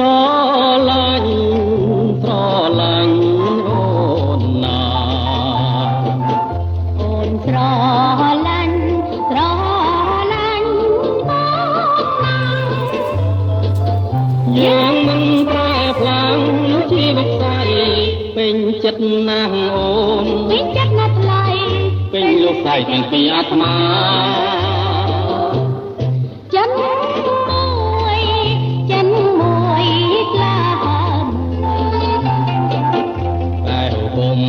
ឡាញ់ស្រឡាញ់អូនណាអូនស្រឡាញ់បងណាយើងមិនប្រែផ្លាំងជីវិតស្អីពេញចិត្តណាស់អូនពេញចិត្តណាស់ថ្លៃពេញលោកស្អីទាំងពីរអាត្មាចិនមួយក្លាតែគុំ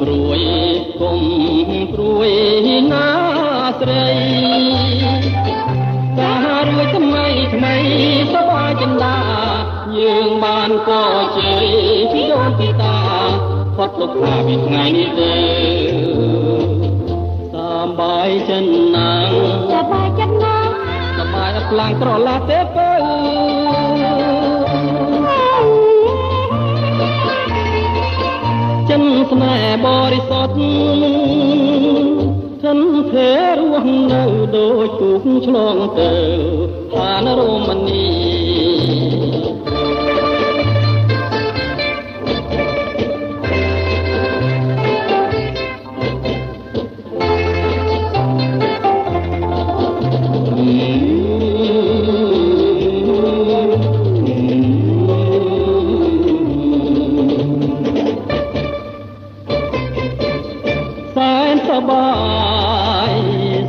ព្រួយណាស្រីតែរួយថ្មីសប្បាយចិន្តាយើងបានក៏ជ័យពីដូនពីតាផុតទុក្ខពីថ្ងៃនេះទេសប្បាយចិនណាស់សប្បាយចិត្តណាស់សប្បាយអត់ខ្លាំងត្រឡះទេពើចិនស្នេហ៍បរិសុទ្ធចិនភេរស់នៅដូចទូកឆ្លងទៅឋានរមនី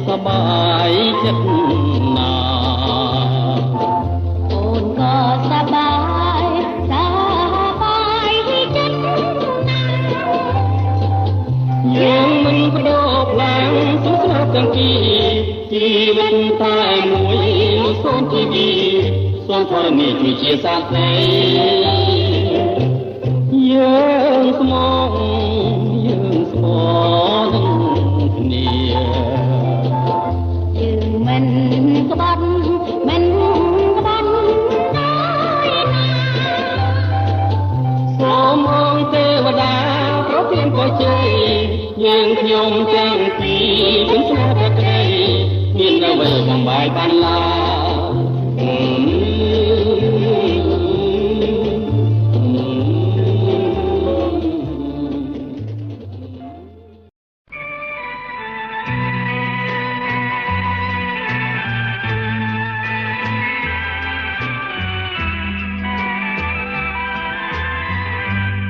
សប្បាយចិត្តណាអូនក៏សប្បាយចិត្តណាយើងមិនបដូរផ្លាំងសុខស្នាទាំងពីរជីវិតតែមួយសូមជីវីសូមធរណីជួយជាសាស្ត្រីយើងស្មងនឹងគ្នាយើងមិនក្បត់ណាសូមអង្គទេវតាប្រទានពរជ័យយើងខ្ញុំទាំងពីរเป็นស្នេហ៍ប្រក្រីមានអ្វីបំបាយបានឡើ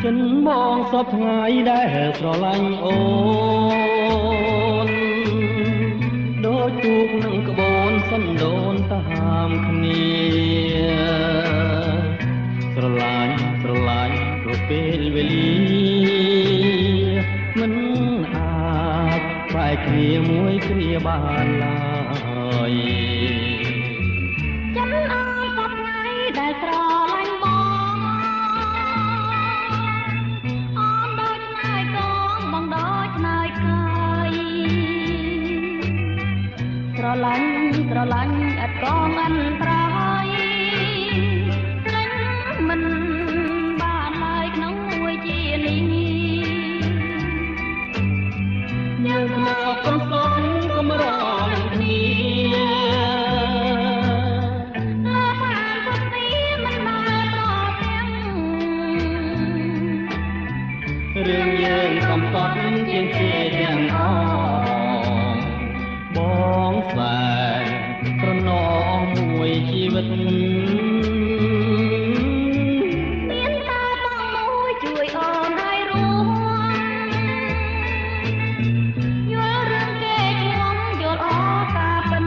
ចិនមកសពថ្ងៃដែលស្រឡាញ់អូនដូចទូកនឹងក្បូនសំដូនតាមគ្នាស្រឡាញ់ព្រោះពេលវេលាមិនអាចបែកគ្នាមួយគ្នាបានឡើយចិនអើយសពថ្ងៃដែលស្រឡាញ់បងស្រឡាញ់អត់កងអន្តរាយចាញ់មិនបានឡើយក្នុងមួយជានេះយើងមកកំសត់កំរងគ្នាបានពុទ្ធទីមិនបានប្រទាំងរឿងយើងកំសត់ជាងគេទាំងអស់បងស្នេហ៍ប្រណងមួយជីវិតមានតាបងមួយជួយអូនឲ្យរួមយល់រឿងគេខ្ញុំយល់អតាពិន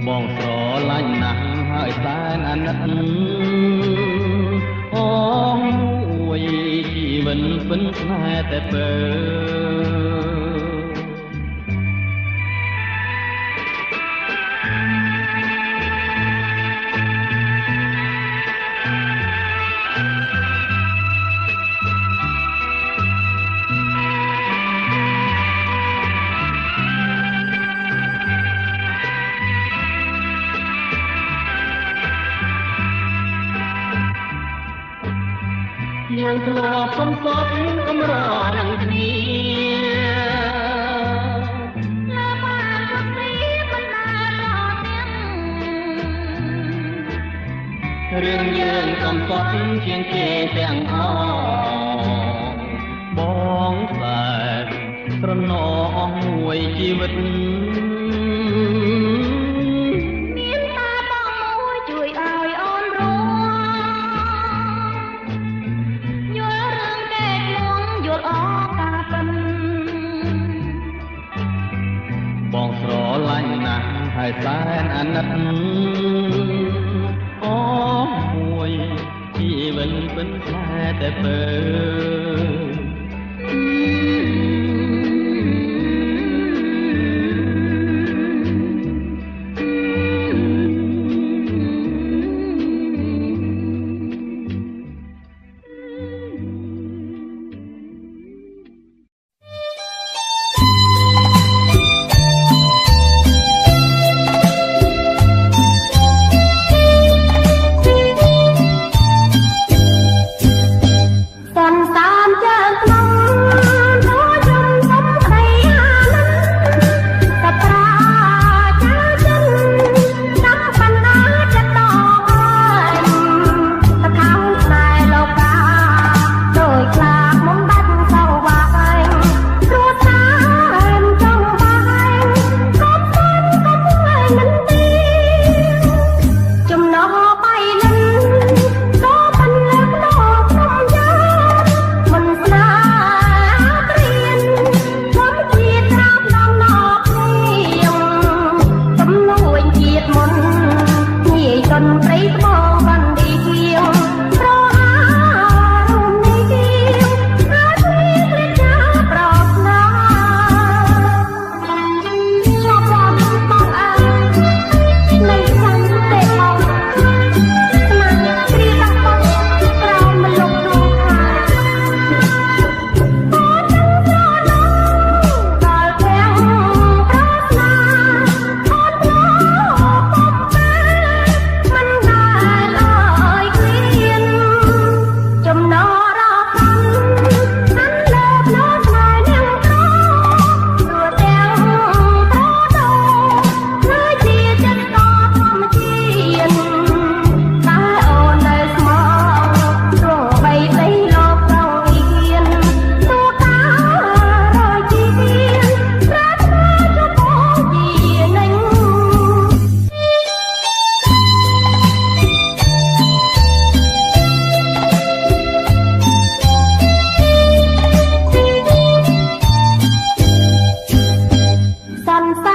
បងស្រឡាញ់ណាស់ហើយសែនអាណិតអូមួយជីវិតពិនស្នេហ៍តែពើយើងធ្លាប់កំសត់កំរនឹងគ្នាលើបានពុទ្ធទីមិនបានរត់ទាំង រឿងយើងកំសត់ជាងគេទាំងអស់បងសែនត្រណអស់មួយជីវិតមានតាបងមួយជួយឲ្យអូនរស់យល់រឿងកែលងយល់អការពិនបងស្រឡាញ់ណាស់ហើយសែនអាណិតអូមួយជីវិតពិនខ្លែតែពើសន្ស